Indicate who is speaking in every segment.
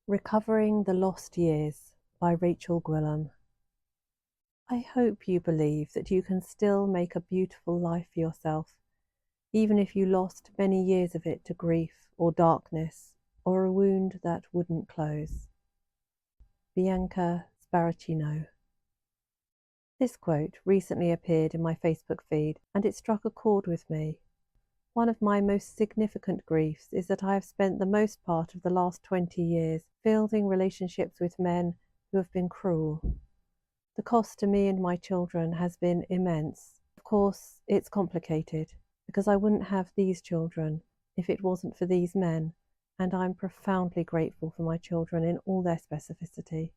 Speaker 1: Recovering the Lost Years by Rachel Gwilym. I hope you believe that you can still make a beautiful life for yourself, even if you lost many years of it to grief or darkness or a wound that wouldn't close. Bianca Sparacino. This quote recently appeared in my Facebook feed and it struck a chord with me. One of my most significant griefs is that I have spent the most part of the last 20 years building relationships with men who have been cruel. The cost to me and my children has been immense. Of course, it's complicated, because I wouldn't have these children if it wasn't for these men, and I'm profoundly grateful for my children in all their specificity.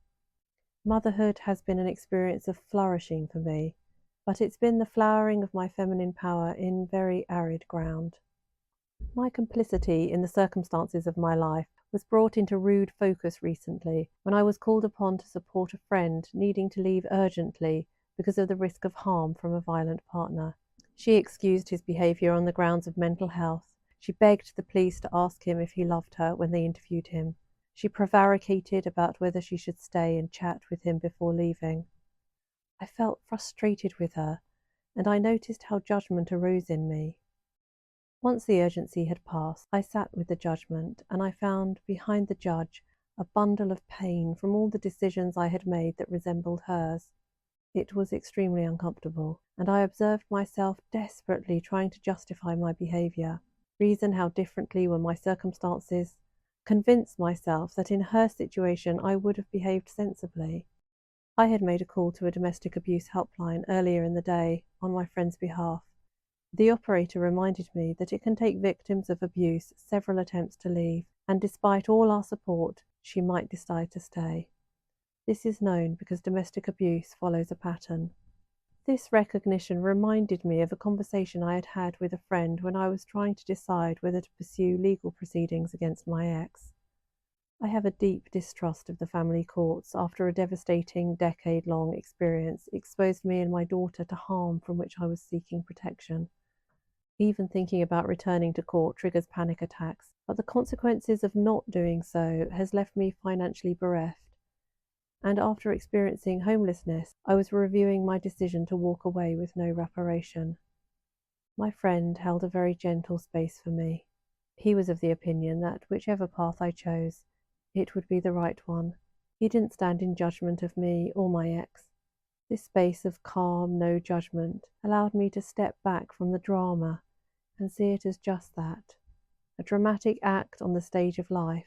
Speaker 1: Motherhood has been an experience of flourishing for me, but it's been the flowering of my feminine power in very arid ground. My complicity in the circumstances of my life was brought into rude focus recently when I was called upon to support a friend needing to leave urgently because of the risk of harm from a violent partner. She excused his behaviour on the grounds of mental health. She begged the police to ask him if he loved her when they interviewed him. She prevaricated about whether she should stay and chat with him before leaving. I felt frustrated with her, and I noticed how judgment arose in me. Once the urgency had passed, I sat with the judgment, and I found behind the judge a bundle of pain from all the decisions I had made that resembled hers. It was extremely uncomfortable, and I observed myself desperately trying to justify my behaviour, reason how differently were my circumstances, convince myself that in her situation I would have behaved sensibly. I had made a call to a domestic abuse helpline earlier in the day on my friend's behalf. The operator reminded me that it can take victims of abuse several attempts to leave, and despite all our support, she might decide to stay. This is known because domestic abuse follows a pattern. This recognition reminded me of a conversation I had had with a friend when I was trying to decide whether to pursue legal proceedings against my ex. I have a deep distrust of the family courts after a devastating decade-long experience exposed me and my daughter to harm from which I was seeking protection. Even thinking about returning to court triggers panic attacks, but the consequences of not doing so has left me financially bereft. And after experiencing homelessness, I was reviewing my decision to walk away with no reparation. My friend held a very gentle space for me. He was of the opinion that whichever path I chose, it would be the right one. He didn't stand in judgment of me or my ex. This space of calm, no judgment, allowed me to step back from the drama and see it as just that, a dramatic act on the stage of life.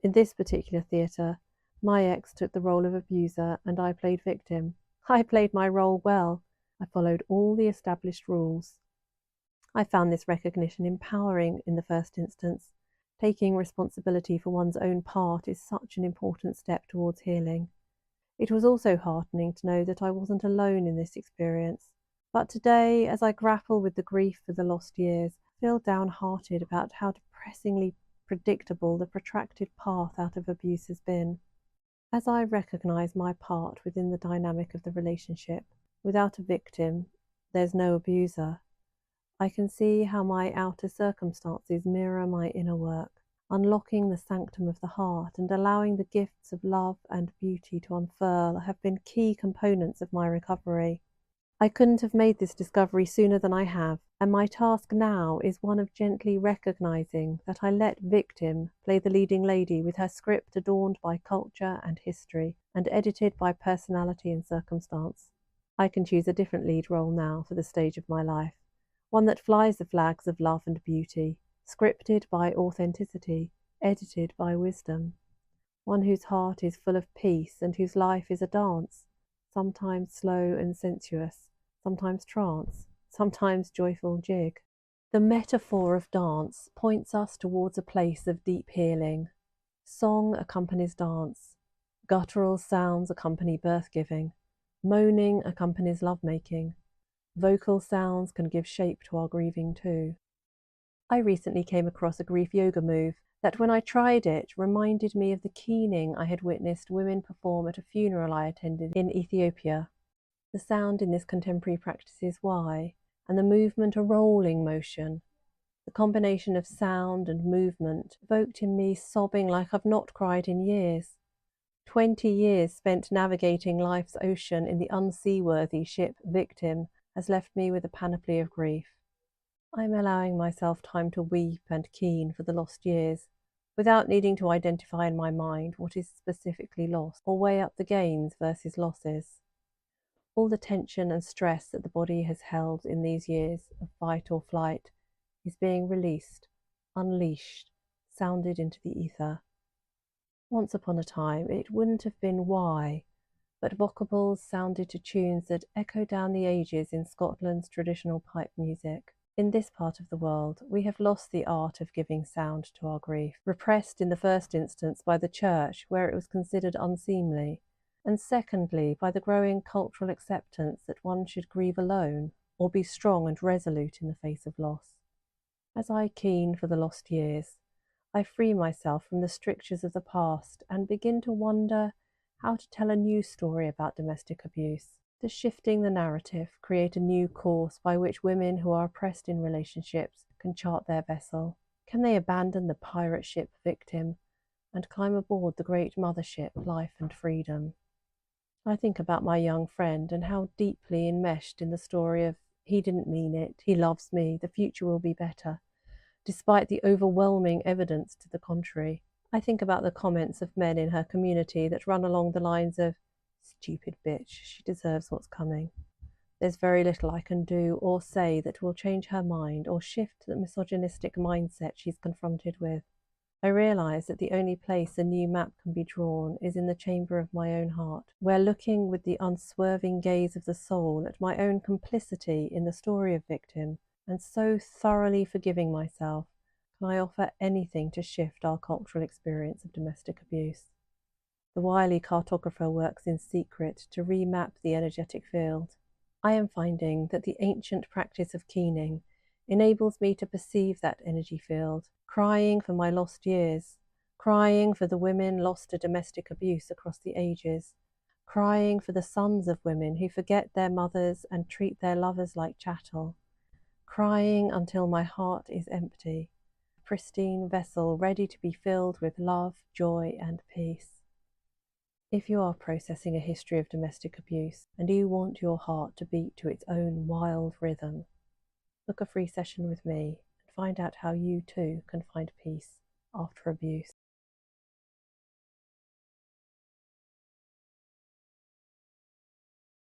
Speaker 1: In this particular theatre, my ex took the role of abuser and I played victim. I played my role well. I followed all the established rules. I found this recognition empowering in the first instance. Taking responsibility for one's own part is such an important step towards healing. It was also heartening to know that I wasn't alone in this experience. But today, as I grapple with the grief for the lost years, I feel downhearted about how depressingly predictable the protracted path out of abuse has been. As I recognise my part within the dynamic of the relationship, without a victim, there's no abuser. I can see how my outer circumstances mirror my inner work, unlocking the sanctum of the heart and allowing the gifts of love and beauty to unfurl have been key components of my recovery. I couldn't have made this discovery sooner than I have, and my task now is one of gently recognising that I let victim play the leading lady with her script adorned by culture and history and edited by personality and circumstance. I can choose a different lead role now for the stage of my life, one that flies the flags of love and beauty, scripted by authenticity, edited by wisdom, one whose heart is full of peace and whose life is a dance, sometimes slow and sensuous, sometimes trance, sometimes joyful jig. The metaphor of dance points us towards a place of deep healing. Song accompanies dance, guttural sounds accompany birth-giving, moaning accompanies lovemaking. Vocal sounds can give shape to our grieving too. I recently came across a grief yoga move that, when I tried it, reminded me of the keening I had witnessed women perform at a funeral I attended in Ethiopia. The sound in this contemporary practice is why, and the movement a rolling motion. The combination of sound and movement evoked in me sobbing like I've not cried in years. 20 years spent navigating life's ocean in the unseaworthy ship Victim has left me with a panoply of grief. I'm allowing myself time to weep and keen for the lost years, without needing to identify in my mind what is specifically lost or weigh up the gains versus losses. All the tension and stress that the body has held in these years of fight or flight is being released, unleashed, sounded into the ether. Once upon a time, it wouldn't have been why, but vocables sounded to tunes that echo down the ages in Scotland's traditional pipe music. In this part of the world, we have lost the art of giving sound to our grief, repressed in the first instance by the church, where it was considered unseemly, and secondly by the growing cultural acceptance that one should grieve alone, or be strong and resolute in the face of loss. As I keen for the lost years, I free myself from the strictures of the past and begin to wonder how to tell a new story about domestic abuse. Does shifting the narrative create a new course by which women who are oppressed in relationships can chart their vessel? Can they abandon the pirate ship Victim and climb aboard the great mothership Life and Freedom? I think about my young friend and how deeply enmeshed in the story of he didn't mean it, he loves me, the future will be better, despite the overwhelming evidence to the contrary. I think about the comments of men in her community that run along the lines of, stupid bitch, she deserves what's coming. There's very little I can do or say that will change her mind or shift the misogynistic mindset she's confronted with. I realise that the only place a new map can be drawn is in the chamber of my own heart, where looking with the unswerving gaze of the soul at my own complicity in the story of Victim, and so thoroughly forgiving myself, can I offer anything to shift our cultural experience of domestic abuse. The wily cartographer works in secret to remap the energetic field. I am finding that the ancient practice of keening enables me to perceive that energy field, crying for my lost years, crying for the women lost to domestic abuse across the ages, crying for the sons of women who forget their mothers and treat their lovers like chattel, crying until my heart is empty, a pristine vessel ready to be filled with love, joy, and peace. If you are processing a history of domestic abuse and you want your heart to beat to its own wild rhythm, book a free session with me and find out how you too can find peace after abuse.